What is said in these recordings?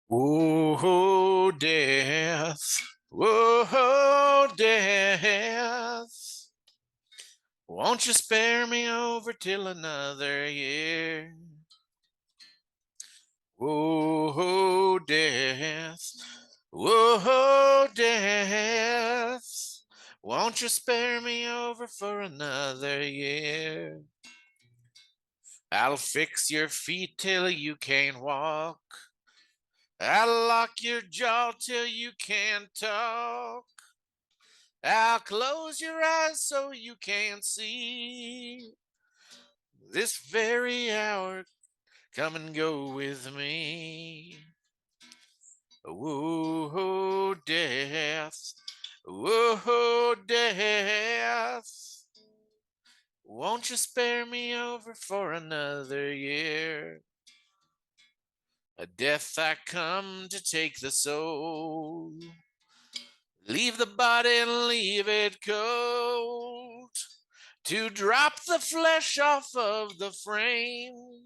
Whoa, death. Whoa, death. Won't you spare me over till another year? Whoa, death. Whoa, death. Won't you spare me over for another year? I'll fix your feet till you can't walk. I'll lock your jaw till you can't talk. I'll close your eyes so you can't see. This very hour, come and go with me. Whoa, death. Whoa, death. Won't you spare me over for another year? A death I come to take the soul. Leave the body and leave it cold. To drop the flesh off of the frame.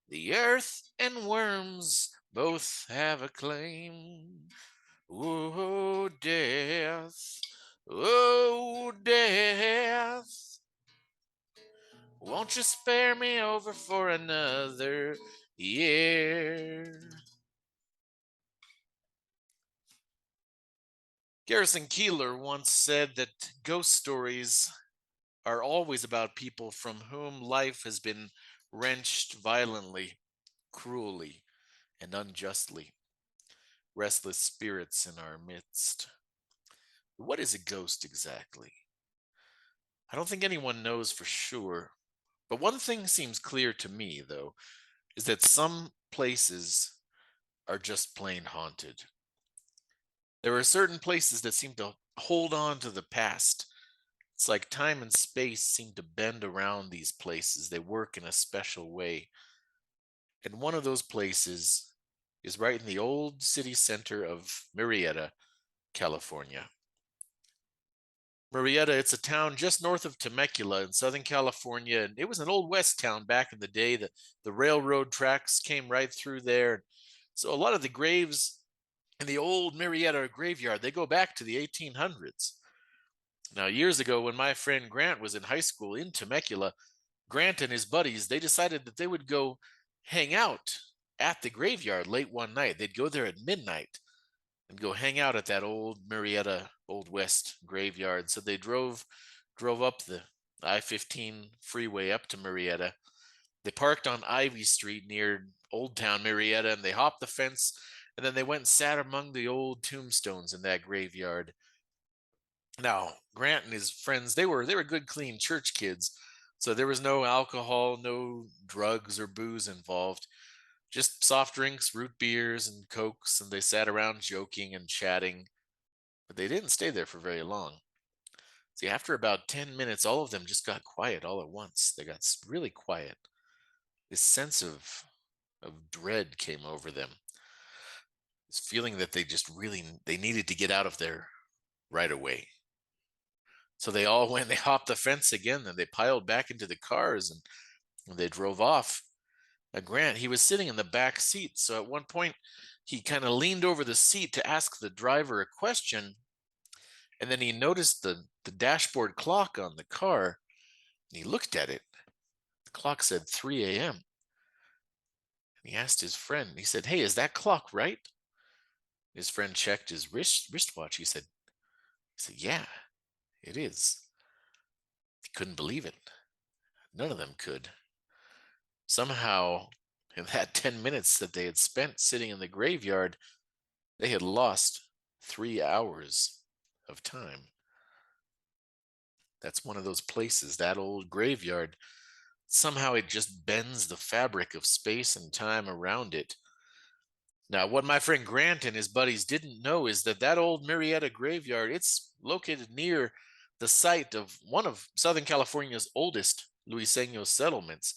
The earth and worms both have a claim. Oh, death. Oh, death. Won't you spare me over for another year? Garrison Keillor once said that ghost stories are always about people from whom life has been wrenched violently, cruelly, and unjustly. Restless spirits in our midst. What is a ghost exactly? I don't think anyone knows for sure. But one thing seems clear to me, though, is that some places are just plain haunted. There are certain places that seem to hold on to the past. It's like time and space seem to bend around these places. They work in a special way. And one of those places is right in the old city center of Murrieta, California. Murrieta, it's a town just north of Temecula in Southern California. And it was an old West town back in the day. The railroad tracks came right through there. So a lot of the graves in the old Murrieta graveyard, they go back to the 1800s. Now, years ago, when my friend Grant was in high school in Temecula, Grant and his buddies, they decided that they would go hang out at the graveyard late one night. They'd go there at midnight and go hang out at that old Murrieta Old West graveyard. So they drove up the I-15 freeway up to Murrieta. They parked on Ivy Street near Old Town Murrieta, and they hopped the fence, and then they went and sat among the old tombstones in that graveyard. Now, Grant and his friends, they were good, clean church kids, so there was no alcohol, no drugs or booze involved. Just soft drinks, root beers, and cokes, and they sat around joking and chatting. But they didn't stay there for very long. See, after about 10 minutes, all of them just got quiet all at once. They got really quiet. This sense of dread came over them. This feeling that they needed to get out of there right away. So they all went, they hopped the fence again, and they piled back into the cars and they drove off. Grant, he was sitting in the back seat. So at one point, he kind of leaned over the seat to ask the driver a question. And then he noticed the dashboard clock on the car, and he looked at it. The clock said 3 a.m. And he asked his friend, he said, "Hey, is that clock right?" His friend checked his wristwatch. He said, "Yeah, it is." He couldn't believe it. None of them could. Somehow, in that 10 minutes that they had spent sitting in the graveyard, they had lost 3 hours of time. That's one of those places, that old graveyard. Somehow it just bends the fabric of space and time around it. Now, what my friend Grant and his buddies didn't know is that that old Murrieta graveyard, it's located near the site of one of Southern California's oldest Luiseño settlements.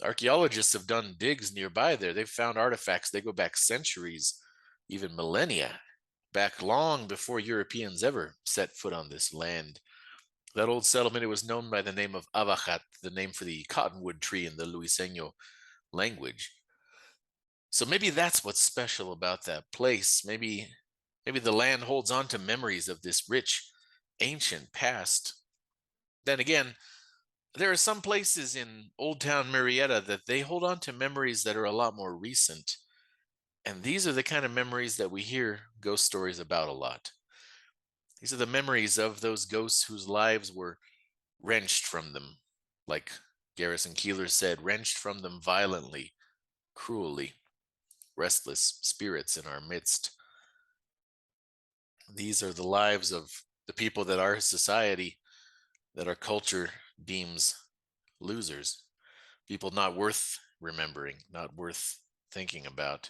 Archaeologists have done digs nearby there. They've found artifacts. They go back centuries, even millennia, back long before Europeans ever set foot on this land. That old settlement, it was known by the name of Avajat, the name for the cottonwood tree in the Luiseño language. So maybe that's what's special about that place. Maybe the land holds on to memories of this rich, ancient past. Then again, there are some places in Old Town Murrieta that they hold on to memories that are a lot more recent. And these are the kind of memories that we hear ghost stories about a lot. These are the memories of those ghosts whose lives were wrenched from them, like Garrison Keeler said, wrenched from them violently, cruelly, restless spirits in our midst. These are the lives of the people that our society, that our culture deems losers, people not worth remembering, not worth thinking about.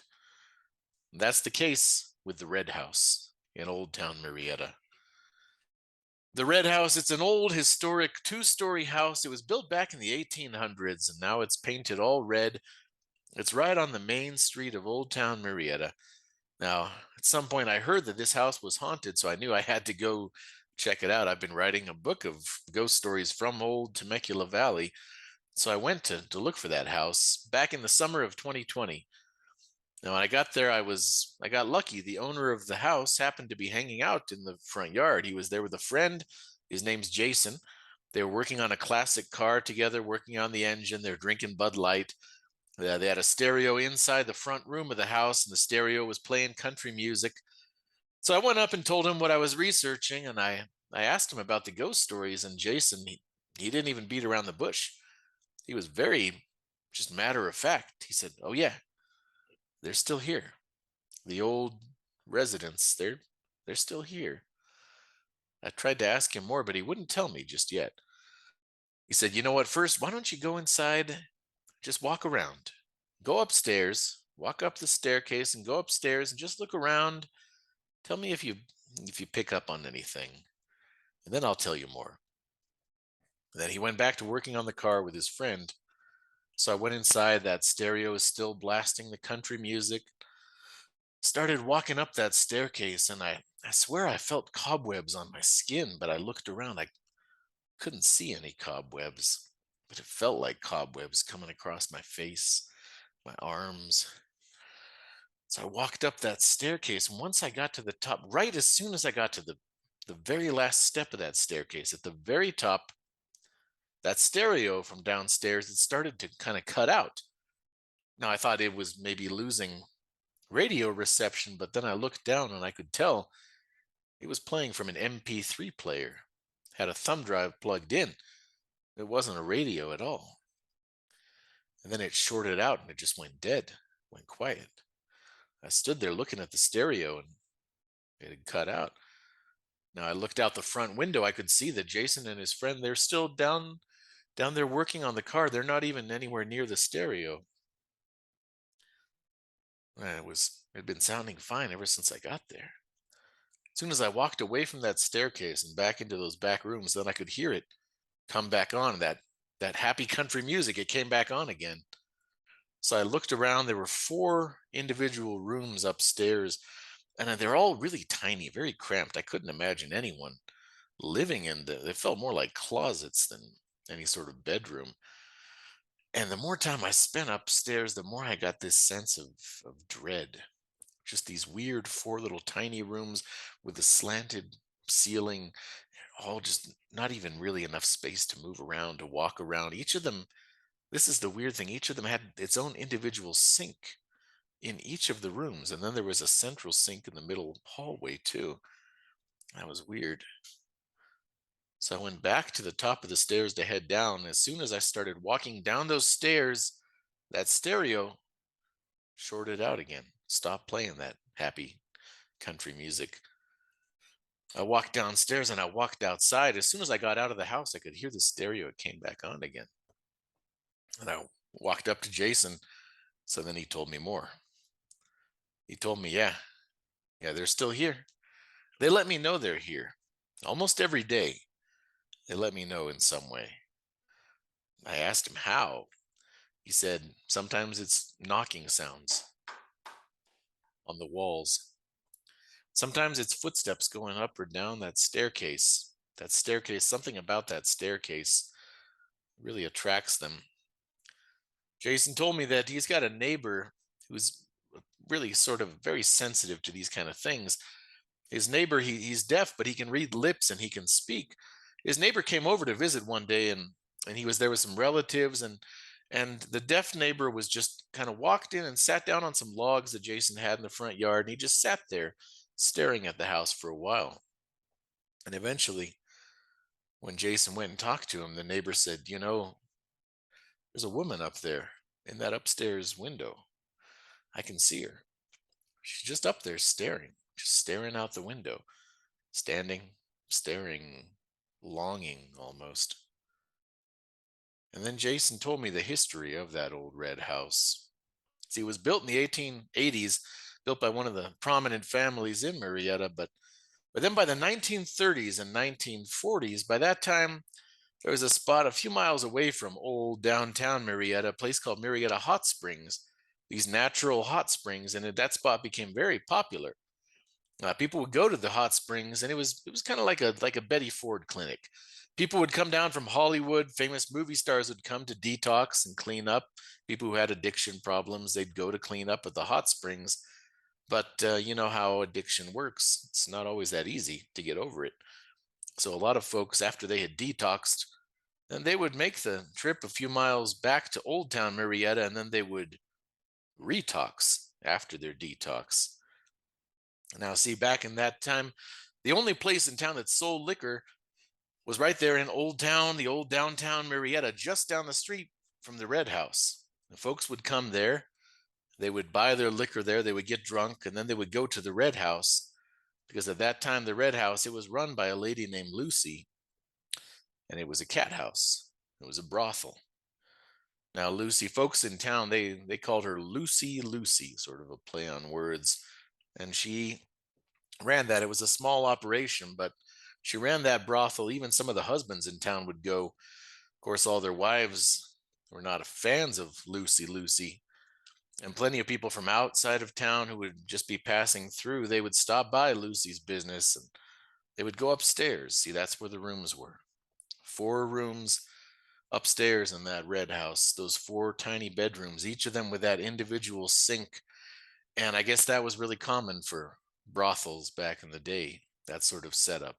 That's the case with the Red House in Old Town Murrieta. The Red House, it's an old historic two-story house. It was built back in the 1800s and now it's painted all red. It's right on the main street of Old Town Murrieta. Now, at some point I heard that this house was haunted, so I knew I had to go check it out. I've been writing a book of ghost stories from old Temecula Valley. So I went to look for that house back in the summer of 2020. Now, when I got there, I got lucky. The owner of the house happened to be hanging out in the front yard. He was there with a friend. His name's Jason. They were working on a classic car together, working on the engine. They're drinking Bud Light. They had a stereo inside the front room of the house, and the stereo was playing country music. So I went up and told him what I was researching, and I asked him about the ghost stories. And Jason, he didn't even beat around the bush. He was very just matter of fact. He said, "Oh yeah, they're still here. The old residents, they're still here." I tried to ask him more, but he wouldn't tell me just yet. He said, "You know what? First, why don't you go inside? Just walk around. Go upstairs, walk up the staircase and go upstairs and just look around. Tell me if you pick up on anything, and then I'll tell you more." And then he went back to working on the car with his friend. So I went inside. That stereo is still blasting the country music. Started walking up that staircase, and I swear I felt cobwebs on my skin, but I looked around. I couldn't see any cobwebs, but it felt like cobwebs coming across my face, my arms. So I walked up that staircase, and once I got to the top, right as soon as I got to the very last step of that staircase, at the very top, that stereo from downstairs, it started to kind of cut out. Now I thought it was maybe losing radio reception, but then I looked down and I could tell it was playing from an MP3 player, had a thumb drive plugged in. It wasn't a radio at all. And then it shorted out and it just went dead, went quiet. I stood there looking at the stereo and it had cut out. Now I looked out the front window. I could see that Jason and his friend, they're still down there working on the car. They're not even anywhere near the stereo. It had been sounding fine ever since I got there. As soon as I walked away from that staircase and back into those back rooms, then I could hear it come back on. That happy country music, it came back on again. So I looked around. There were four individual rooms upstairs, and they're all really tiny, very cramped. I couldn't imagine anyone living in them. They felt more like closets than any sort of bedroom. And the more time I spent upstairs, the more I got this sense of dread. Just these weird four little tiny rooms with a slanted ceiling, all just not even really enough space to move around, to walk around. Each of them, this is the weird thing, each of them had its own individual sink in each of the rooms. And then there was a central sink in the middle hallway, too. That was weird. So I went back to the top of the stairs to head down. As soon as I started walking down those stairs, that stereo shorted out again, stopped playing that happy country music. I walked downstairs and I walked outside. As soon as I got out of the house, I could hear the stereo. It came back on again. And I walked up to Jason. So then he told me more. He told me, yeah, they're still here. They let me know they're here almost every day. They let me know in some way. I asked him how. He said, sometimes it's knocking sounds on the walls. Sometimes it's footsteps going up or down that staircase. That staircase, something about that staircase really attracts them. Jason told me that he's got a neighbor who's really sort of very sensitive to these kind of things. His neighbor, he's deaf, but he can read lips and he can speak. His neighbor came over to visit one day, and he was there with some relatives, and the deaf neighbor was just kind of walked in and sat down on some logs that Jason had in the front yard, and he just sat there staring at the house for a while. And eventually, when Jason went and talked to him, the neighbor said, there's a woman up there in that upstairs window. I can see her. She's just up there staring, just staring out the window, standing, staring, longing almost. And then Jason told me the history of that old red house. See, it was built in the 1880s, built by one of the prominent families in Murrieta, but then by the 1930s and 1940s, by that time, there was a spot a few miles away from old downtown Murrieta, a place called Murrieta Hot Springs, these natural hot springs, and that spot became very popular. People would go to the hot springs, and it was kind of like a Betty Ford clinic. People would come down from Hollywood. Famous movie stars would come to detox and clean up. People who had addiction problems, they'd go to clean up at the hot springs. But you know how addiction works. It's not always that easy to get over it. So a lot of folks, after they had detoxed, then they would make the trip a few miles back to Old Town Murrieta, and then they would retox after their detox. Now, see, back in that time, the only place in town that sold liquor was right there in Old Town, the old downtown Murrieta, just down the street from the Red House. The folks would come there, they would buy their liquor there, they would get drunk, and then they would go to the Red House, because at that time, the Red House, it was run by a lady named Lucy, and it was a cat house. It was a brothel. Now, Lucy, folks in town, they called her Lucy Lucy, sort of a play on words. And she ran that. It was a small operation, but she ran that brothel. Even some of the husbands in town would go. Of course, all their wives were not fans of Lucy Lucy. And plenty of people from outside of town who would just be passing through, they would stop by Lucy's business and they would go upstairs. See, that's where the rooms were. 4 rooms upstairs in that red house, those 4 tiny bedrooms, each of them with that individual sink. And I guess that was really common for brothels back in the day, that sort of setup.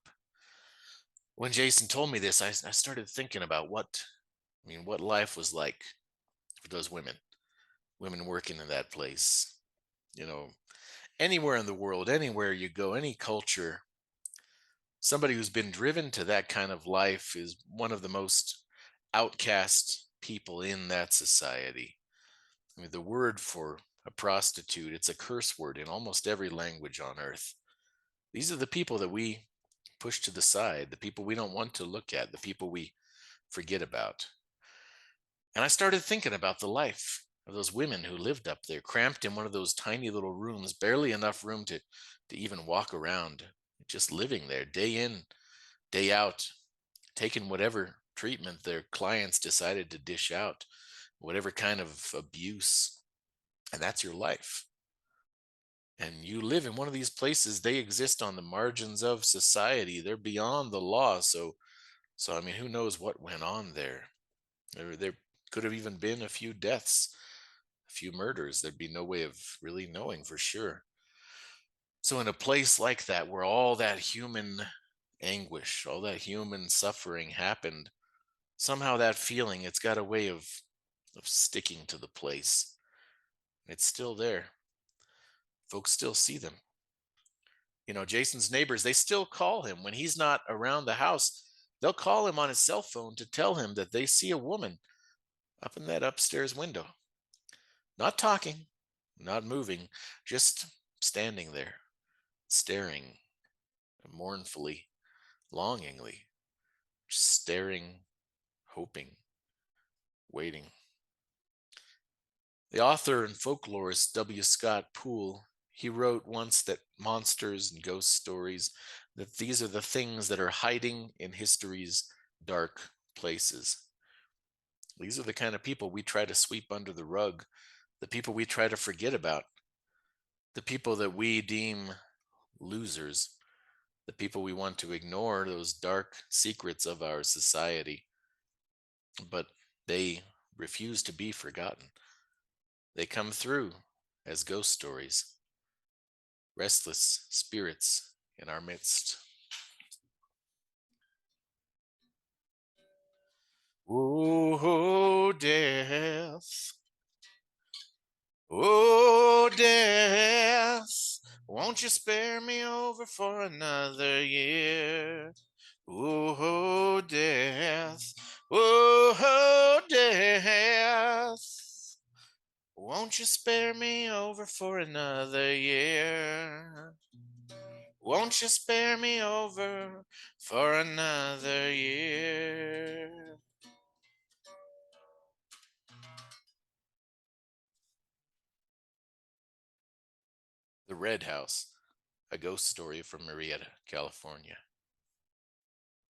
When Jason told me this, I started thinking about what life was like for those women working in that place. You know, anywhere in the world, anywhere you go, any culture, somebody who's been driven to that kind of life is one of the most outcast people in that society. I mean, the word for a prostitute, it's a curse word in almost every language on earth. These are the people that we push to the side, the people we don't want to look at, the people we forget about. And I started thinking about the life of those women who lived up there, cramped in one of those tiny little rooms, barely enough room to even walk around, just living there day in, day out, taking whatever treatment their clients decided to dish out, whatever kind of abuse. And that's your life. And you live in one of these places, they exist on the margins of society. They're beyond the law. So I mean, who knows what went on there? There could have even been a few deaths, a few murders. There'd be no way of really knowing for sure. So in a place like that, where all that human anguish, all that human suffering happened, somehow that feeling, it's got a way of sticking to the place. It's still there. Folks still see them. Jason's neighbors, they still call him when he's not around the house. They'll call him on his cell phone to tell him that they see a woman up in that upstairs window, not talking, not moving, just standing there, staring mournfully, longingly, staring, hoping, waiting. The author and folklorist W. Scott Poole, he wrote once that monsters and ghost stories, that these are the things that are hiding in history's dark places. These are the kind of people we try to sweep under the rug, the people we try to forget about, the people that we deem losers, the people we want to ignore, those dark secrets of our society. But they refuse to be forgotten. They come through. as ghost stories, restless spirits in our midst. Oh, death. Oh, death. Won't you spare me over for another year? Oh, death. Oh, death. Won't you spare me over for another year? Won't you spare me over for another year? The Red House, a ghost story from Murrieta, California.